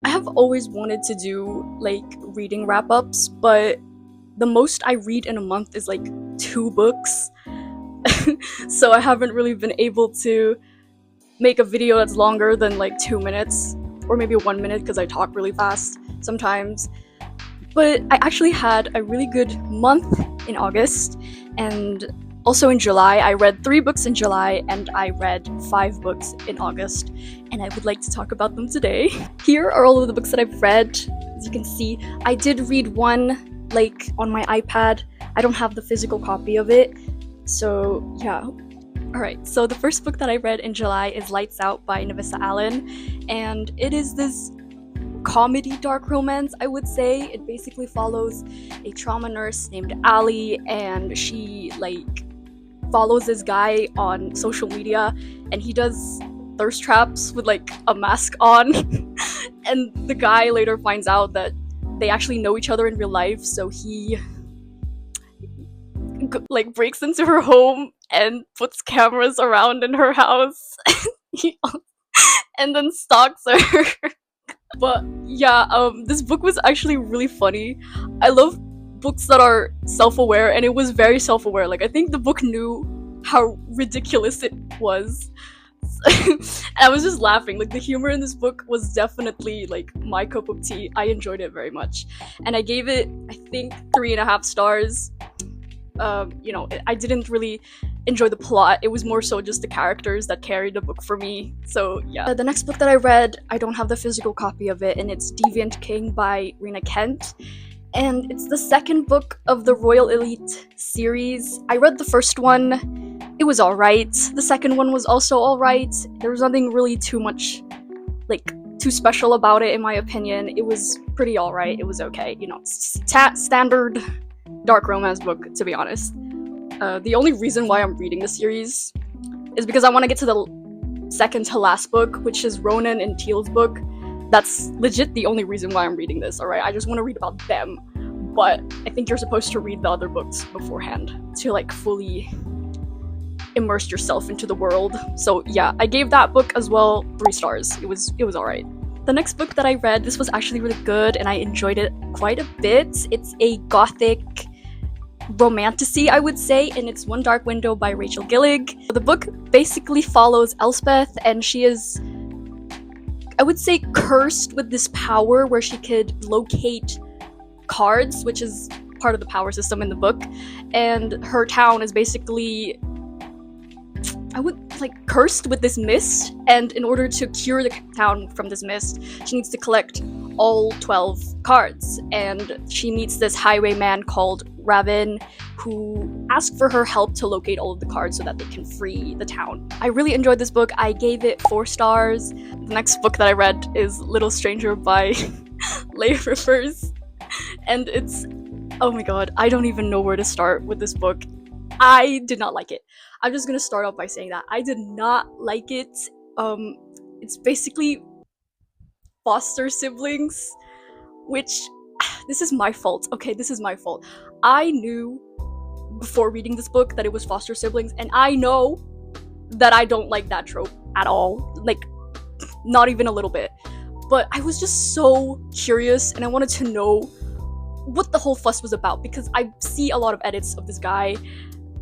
I have always wanted to do like reading wrap-ups, but the most I read in a month is like 2 books. So I haven't really been able to make a video that's longer than like 2 minutes, or maybe 1 minute because I talk really fast sometimes. But I actually had a really good month in August, and also in July. I read 3 books in July, and I read 5 books in August, and I would like to talk about them today. Here are all of the books that I've read. As you can see, I did read one like on my iPad. I don't have the physical copy of it, so yeah. Alright, so the first book that I read in July is Lights Out by Navissa Allen, and it is this comedy dark romance, I would say. It basically follows a trauma nurse named Allie, and she like follows this guy on social media, and he does thirst traps with like a mask on. And the guy later finds out that they actually know each other in real life, so he like breaks into her home and puts cameras around in her house. And then stalks her. But yeah, this book was actually really funny. I love books that are self-aware, and it was very self-aware. Like, I think the book knew how ridiculous it was. And I was just laughing. Like, the humor in this book was definitely like my cup of tea. I enjoyed it very much, and I gave it, I think, 3.5 stars. I didn't really enjoy the plot. It was more so just the characters that carried the book for me. So yeah. The next book that I read, I don't have the physical copy of it, and it's Deviant King by Rena Kent. And it's the second book of the Royal Elite series. I read the first one. It was alright. The second one was also alright. There was nothing really too special about it, in my opinion. It was pretty alright. It was okay. Standard dark romance book, to be honest. The only reason why I'm reading the series is because I want to get to the second to last book, which is Ronan and Teal's book. That's legit the only reason why I'm reading this, alright? I just want to read about them, but I think you're supposed to read the other books beforehand to like fully immerse yourself into the world. So yeah, I gave that book as well 3 stars. It was alright. The next book that I read, this was actually really good, and I enjoyed it quite a bit. It's a gothic romantasy, I would say, and it's One Dark Window by Rachel Gillig. The book basically follows Elspeth, and she is, I would say, cursed with this power where she could locate cards, which is part of the power system in the book, and her town is basically, cursed with this mist, and in order to cure the town from this mist, she needs to collect all 12 cards, and she meets this highwayman called Ravin, who asks for her help to locate all of the cards so that they can free the town. I really enjoyed this book. I gave it 4 stars. The next book that I read is Little Stranger by Leigh Rivers, and it's, oh my god, I don't even know where to start with this book. I did not like it. I'm just gonna start off by saying that I did not like it. It's basically foster siblings, which, this is my fault. Okay, this is my fault. I knew before reading this book that it was foster siblings, and I know that I don't like that trope at all. Like, not even a little bit. But I was just so curious, and I wanted to know what the whole fuss was about, because I see a lot of edits of this guy.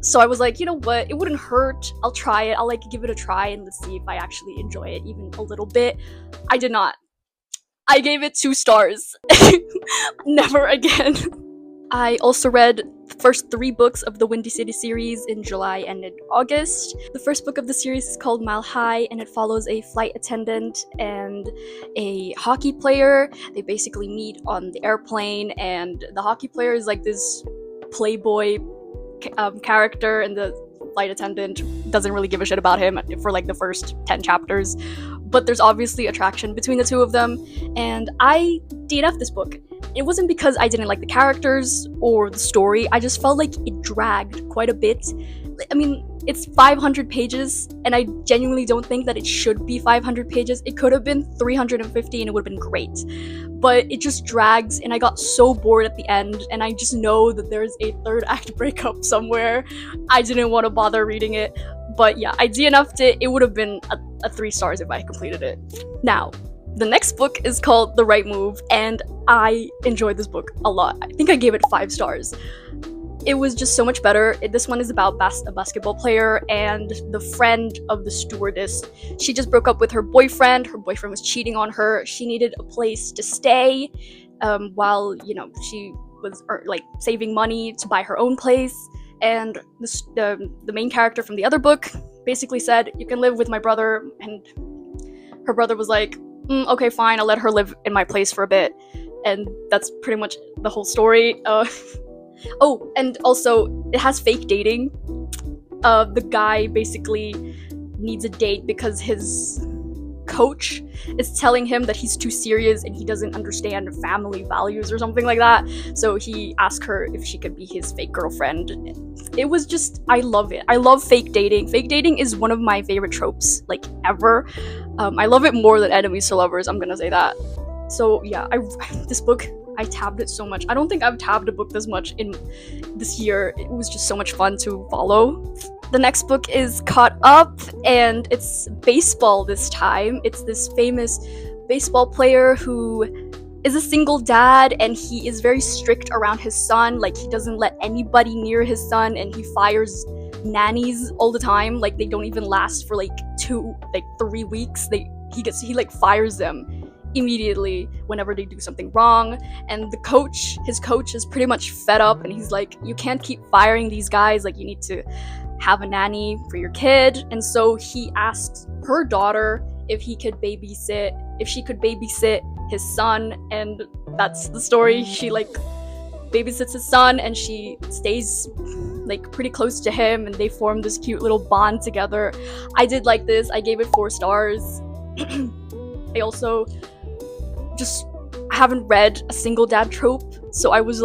So I was like, you know what, it wouldn't hurt. I'll try it. I'll give it a try, and let's see if I actually enjoy it even a little bit. I did not. I gave it 2 stars. Never again. I also read the first 3 books of the Windy City series in July and in August. The first book of the series is called Mile High, and it follows a flight attendant and a hockey player. They basically meet on the airplane, and the hockey player is like this playboy character, and the flight attendant doesn't really give a shit about him for like the first 10 chapters. But there's obviously attraction between the two of them, and I DNF'd this book. It wasn't because I didn't like the characters or the story, I just felt like it dragged quite a bit. I mean, it's 500 pages, and I genuinely don't think that it should be 500 pages. It could have been 350 and it would have been great. But it just drags, and I got so bored at the end, and I just know that there's a 3rd act breakup somewhere. I didn't want to bother reading it. But yeah, I DNF'd it. It would have been a 3 stars if I completed it. Now, The next book is called The Right Move, and I enjoyed this book a lot. I think I gave it 5 stars. It was just so much better. This one is about a basketball player and the friend of the stewardess. She just broke up with her boyfriend. Her boyfriend was cheating on her. She needed a place to stay while, she was like saving money to buy her own place. And the main character from the other book basically said, "You can live with my brother." And her brother was like, "Okay, fine, I'll let her live in my place for a bit." And that's pretty much the whole story. Oh, and also, it has fake dating. The guy basically needs a date because his coach is telling him that he's too serious and he doesn't understand family values or something like that. So he asked her if she could be his fake girlfriend. It was just, I love it. I love fake dating. Fake dating is one of my favorite tropes, like, ever. I love it more than enemies to lovers, I'm gonna say that. So yeah, this book, I tabbed it so much. I don't think I've tabbed a book this much in this year. It was just so much fun to follow. The next book is Caught Up, and it's baseball this time. It's this famous baseball player who is a single dad, and he is very strict around his son. Like, he doesn't let anybody near his son, and he fires nannies all the time. Like, they don't even last for 3 weeks. He fires them immediately whenever they do something wrong. And his coach is pretty much fed up, and he's like, "You can't keep firing these guys. Like, you need to have a nanny for your kid." And so he asks her daughter if she could babysit his son, and that's the story. She babysits his son, and she stays pretty close to him, and they form this cute little bond together. I did like this. I gave it 4 stars. I also just haven't read a single dad trope, so I was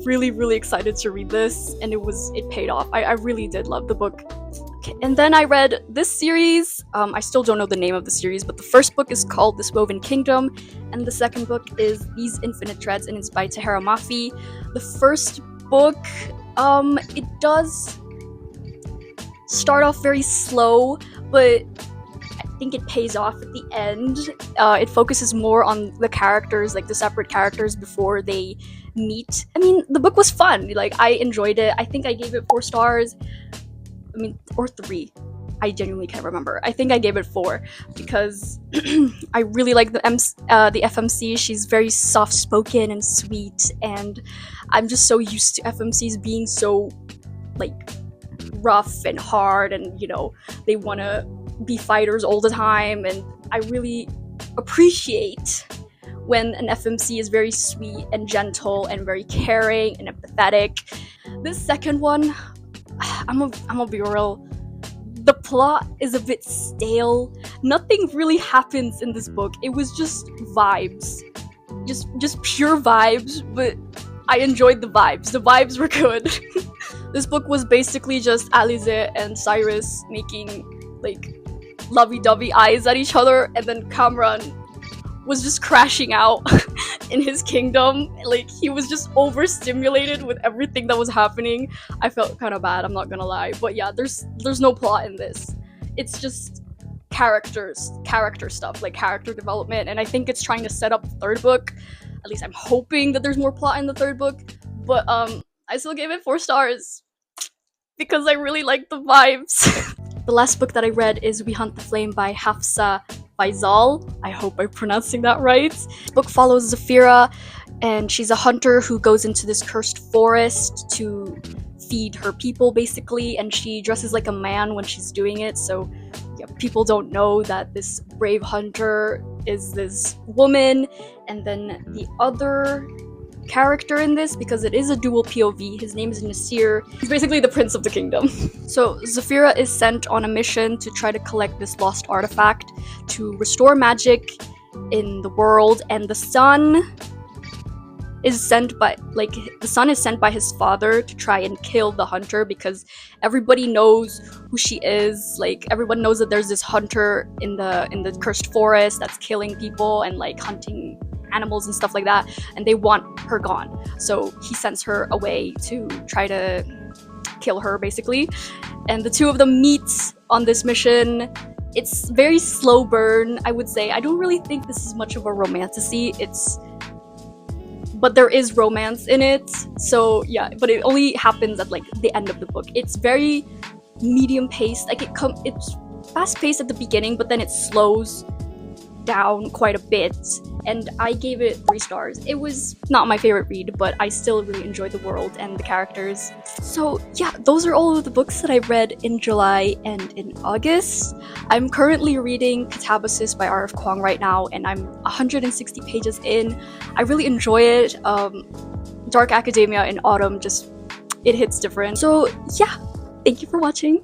really, really excited to read this, and it paid off. I really did love the book. Okay, and then I read this series. I still don't know the name of the series, but the first book is called This Woven Kingdom, and the second book is These Infinite Threads, and it's by Tahereh Mafi. The first book, it does start off very slow, but I think it pays off at the end. It focuses more on the characters, the separate characters before they meet. I mean, the book was fun. I enjoyed it. I think I gave it 4 stars. Or 3. I genuinely can't remember. I think I gave it 4 because I really like the FMC. She's very soft-spoken and sweet, and I'm just so used to FMCs being so rough and hard, and they want to be fighters all the time, and I really appreciate when an FMC is very sweet and gentle and very caring and empathetic. This second one, I'm gonna be real, the plot is a bit stale. Nothing really happens in this book. It was just vibes, just pure vibes, but I enjoyed the vibes. The vibes were good. This book was basically just Alize and Cyrus making lovey-dovey eyes at each other, and then Kamran was just crashing out in his kingdom. He was just overstimulated with everything that was happening. I felt kind of bad, I'm not gonna lie. But yeah, there's no plot in this. It's just character stuff, character development, and I think it's trying to set up the third book. At least I'm hoping that there's more plot in the third book. But I still gave it 4 stars because I really like the vibes. The last book that I read is We Hunt the Flame by Hafsa Faizal. I hope I'm pronouncing that right. This book follows Zafira, and she's a hunter who goes into this cursed forest to feed her people, basically, and she dresses like a man when she's doing it, so yeah, people don't know that this brave hunter is this woman. And then the other character in this, because it is a dual POV, his name is Nasir. He's basically the prince of the kingdom. So Zafira is sent on a mission to try to collect this lost artifact to restore magic in the world, and the son is sent by his father to try and kill the hunter, because everybody knows who she is. Everyone knows that there's this hunter in the cursed forest that's killing people and hunting animals and stuff like that, and they want her gone. So he sends her away to try to kill her, basically. And the two of them meet on this mission, It's very slow burn, I would say. I don't really think this is much of a romantasy. But there is romance in it. So yeah, but it only happens at like the end of the book. It's very medium paced. Like it's fast paced at the beginning, but then it slows down quite a bit, and I gave it 3 stars. It was not my favorite read, but I still really enjoyed the world and the characters. So yeah, those are all of the books that I read in July and in August. I'm currently reading Catabasis by R.F. Kuang right now, and I'm 160 pages in. I really enjoy it. Dark Academia in autumn, just, it hits different. So yeah, thank you for watching.